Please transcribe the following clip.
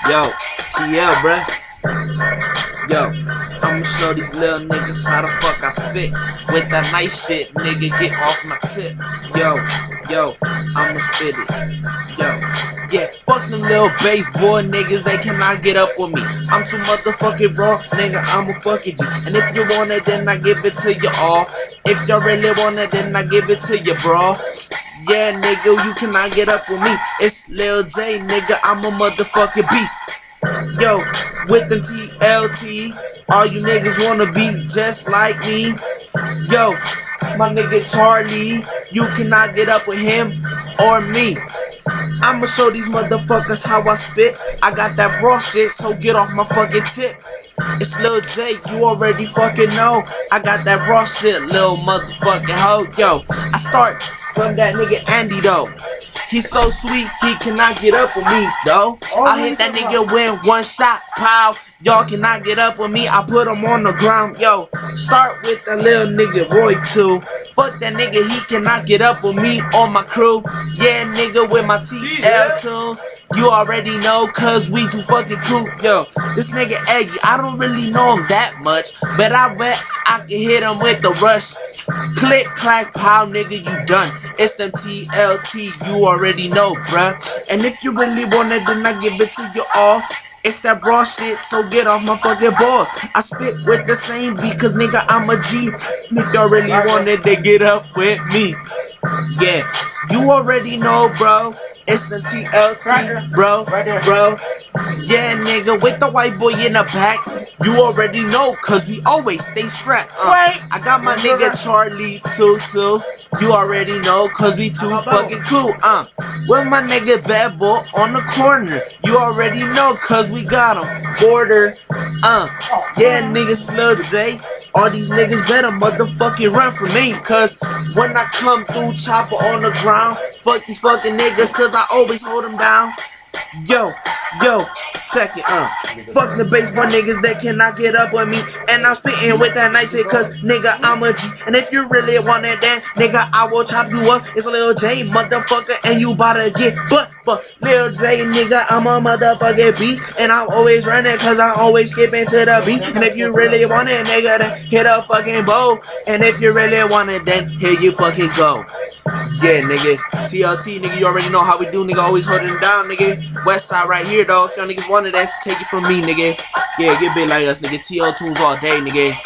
Yo, TL, bruh. Yo, I'ma show these little niggas how the fuck I spit with that nice shit, nigga. Get off my tip. Yo, I'ma spit it. Yo, yeah, fuck them little baseball niggas, they cannot get up with me. I'm too motherfucking raw, nigga. I'm a fucking G. And if you want it, then I give it to you all. If y'all really want it, then I give it to you, bro. Yeah, nigga, you cannot get up with me. It's Lil J, nigga. I'm a motherfucking beast. Yo, with them TLT, all you niggas wanna be just like me. Yo, my nigga Charlie, you cannot get up with him or me. I'ma show these motherfuckers how I spit. I got that raw shit, so get off my fucking tip. It's Lil J, you already fucking know. I got that raw shit, little motherfucking hoe. Yo, I start from that nigga Andy though. He's so sweet, he cannot get up with me, though. I hit that nigga with one shot, pow. Y'all cannot get up with me, I put him on the ground, yo. Start with that little nigga Roy too. Fuck that nigga, he cannot get up with me or my crew. Yeah, nigga, with my TL tunes. You already know, cause we too fucking cool, yo. This nigga Eggy, I don't really know him that much, but I bet I can hit him with the rush. Click, clack, pow, nigga, you done. It's them TLT, you already know, bruh. And if you really want it, then I give it to you all. It's that raw shit, so get off my fucking balls. I spit with the same beat, cause nigga, I'm a G. And if y'all really want it, then get up with me. Yeah, you already know, bro. It's the TLT, bro. Yeah, nigga, with the white boy in the back. You already know, cause we always stay strapped. I got my nigga Charlie too. You already know, cause we too fucking cool. With my nigga Bad Boy on the corner. You already know, cause we got him. Border. Yeah, niggas Lil J. All these niggas better motherfucking run from me, cause when I come through, chopper on the ground. Fuck these fucking niggas, cause I always hold them down. Yo, check it, fuck the baseball niggas that cannot get up with me. And I'm spitting with that nice shit, cause nigga, I'm a G. And if you really want it, then nigga, I will chop you up. It's Lil J, motherfucker, and you bout to get but Lil J, nigga, I'm a motherfucking beast. And I'm always running, cause I always skipping to the beat. And if you really want it, nigga, then hit a fucking bow. And if you really want it, then here you fucking go. Yeah, nigga, TLT, nigga, you already know how we do, nigga, always holding it down, nigga. West side right here, though. If y'all niggas wanted that, take it from me, nigga. Yeah, get big like us, nigga. TL tunes all day, nigga.